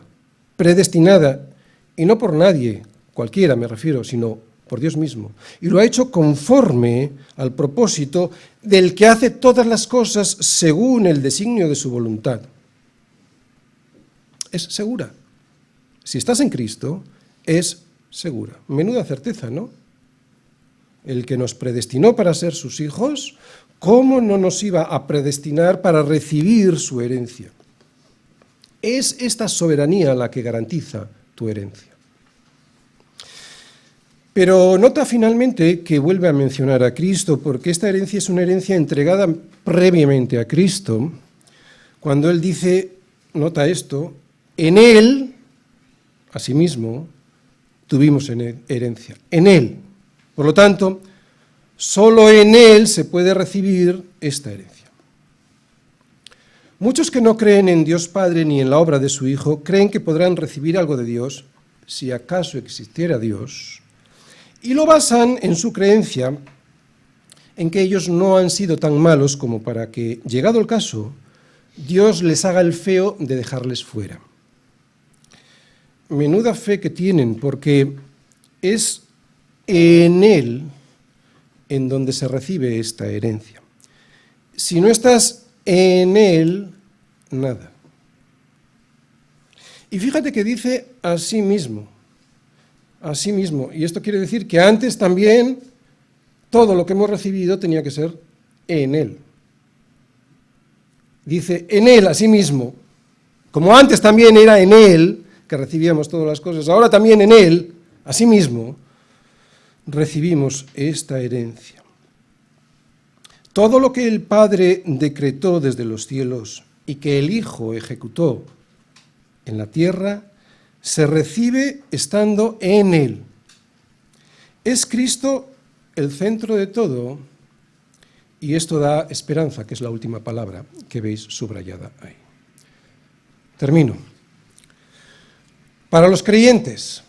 predestinada, y no por nadie, cualquiera me refiero, sino por Dios mismo. Y lo ha hecho conforme al propósito del que hace todas las cosas según el designio de su voluntad. Es segura. Si estás en Cristo, es segura. Menuda certeza, ¿no? El que nos predestinó para ser sus hijos, ¿cómo no nos iba a predestinar para recibir su herencia? Es esta soberanía la que garantiza tu herencia. Pero nota finalmente que vuelve a mencionar a Cristo, porque esta herencia es una herencia entregada previamente a Cristo, cuando Él dice, nota esto, en Él, asimismo, tuvimos herencia, en Él. Por lo tanto, solo en Él se puede recibir esta herencia. Muchos que no creen en Dios Padre ni en la obra de su Hijo, creen que podrán recibir algo de Dios, si acaso existiera Dios, y lo basan en su creencia en que ellos no han sido tan malos como para que, llegado el caso, Dios les haga el feo de dejarles fuera. Menuda fe que tienen, porque es en Él en donde se recibe esta herencia. Si no estás en Él, nada. Y fíjate que dice a sí mismo, y esto quiere decir que antes también todo lo que hemos recibido tenía que ser en Él. Dice en Él, a sí mismo, como antes también era en Él que recibíamos todas las cosas, ahora también en Él, a sí mismo, recibimos esta herencia. Todo lo que el Padre decretó desde los cielos y que el Hijo ejecutó en la tierra, se recibe estando en Él. Es Cristo el centro de todo, y esto da esperanza, que es la última palabra que veis subrayada ahí. Termino. Para los creyentes,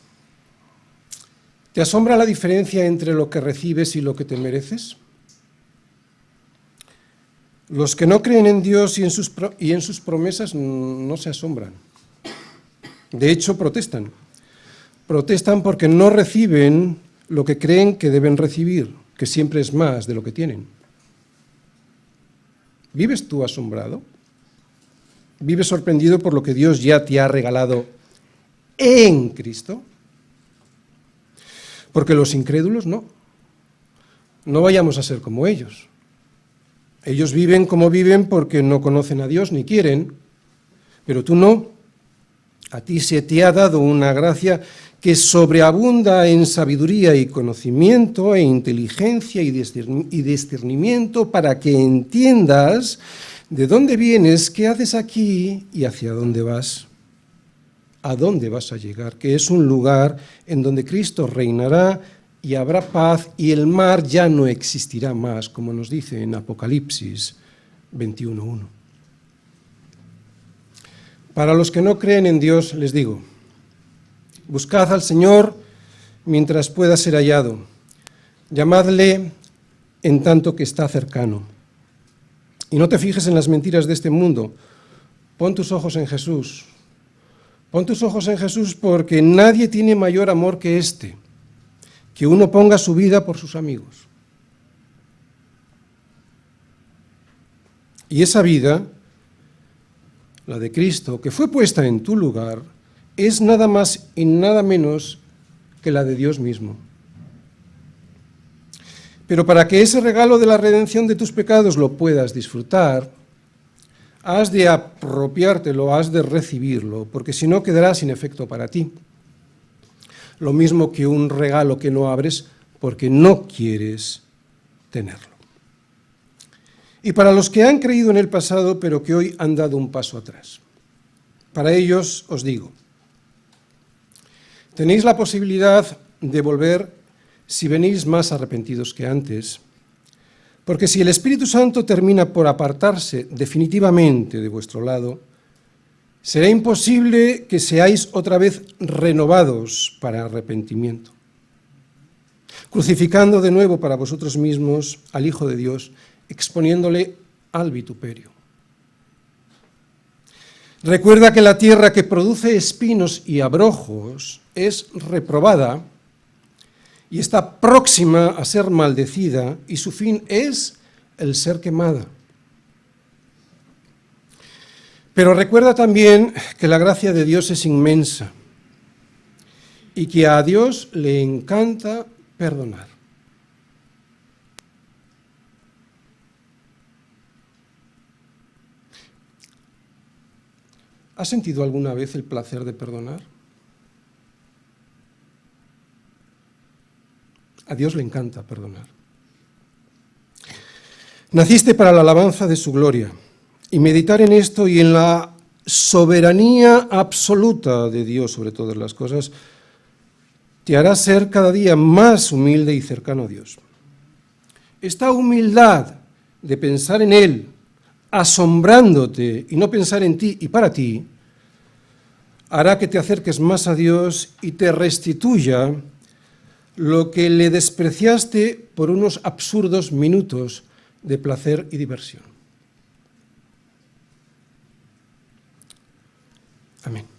¿te asombra la diferencia entre lo que recibes y lo que te mereces? Los que no creen en Dios y en sus promesas no se asombran. De hecho, protestan. Protestan porque no reciben lo que creen que deben recibir, que siempre es más de lo que tienen. ¿Vives tú asombrado? ¿Vives sorprendido por lo que Dios ya te ha regalado en Cristo? Porque los incrédulos no. No vayamos a ser como ellos. Ellos viven como viven porque no conocen a Dios ni quieren, pero tú no. A ti se te ha dado una gracia que sobreabunda en sabiduría y conocimiento, e inteligencia y discernimiento para que entiendas de dónde vienes, qué haces aquí y hacia dónde vas. A dónde vas a llegar, que es un lugar en donde Cristo reinará y habrá paz y el mar ya no existirá más, como nos dice en Apocalipsis 21:1. Para los que no creen en Dios, les digo, buscad al Señor mientras pueda ser hallado, llamadle en tanto que está cercano. Y no te fijes en las mentiras de este mundo, pon tus ojos en Jesús. Pon tus ojos en Jesús porque nadie tiene mayor amor que este, que uno ponga su vida por sus amigos. Y esa vida, la de Cristo, que fue puesta en tu lugar, es nada más y nada menos que la de Dios mismo. Pero para que ese regalo de la redención de tus pecados lo puedas disfrutar, has de apropiártelo, has de recibirlo, porque si no quedará sin efecto para ti. Lo mismo que un regalo que no abres porque no quieres tenerlo. Y para los que han creído en el pasado, pero que hoy han dado un paso atrás, para ellos os digo, Tenéis la posibilidad de volver si venís más arrepentidos que antes, porque si el Espíritu Santo termina por apartarse definitivamente de vuestro lado, será imposible que seáis otra vez renovados para arrepentimiento, crucificando de nuevo para vosotros mismos al Hijo de Dios, exponiéndole al vituperio. Recuerda que la tierra que produce espinos y abrojos es reprobada y está próxima a ser maldecida, y su fin es el ser quemada. Pero recuerda también que la gracia de Dios es inmensa y que a Dios le encanta perdonar. ¿Has sentido alguna vez el placer de perdonar? A Dios le encanta perdonar. Naciste para la alabanza de su gloria, y meditar en esto y en la soberanía absoluta de Dios sobre todas las cosas te hará ser cada día más humilde y cercano a Dios. Esta humildad de pensar en Él, asombrándote, y no pensar en ti y para ti, hará que te acerques más a Dios y te restituya lo que le despreciaste por unos absurdos minutos de placer y diversión. Amén.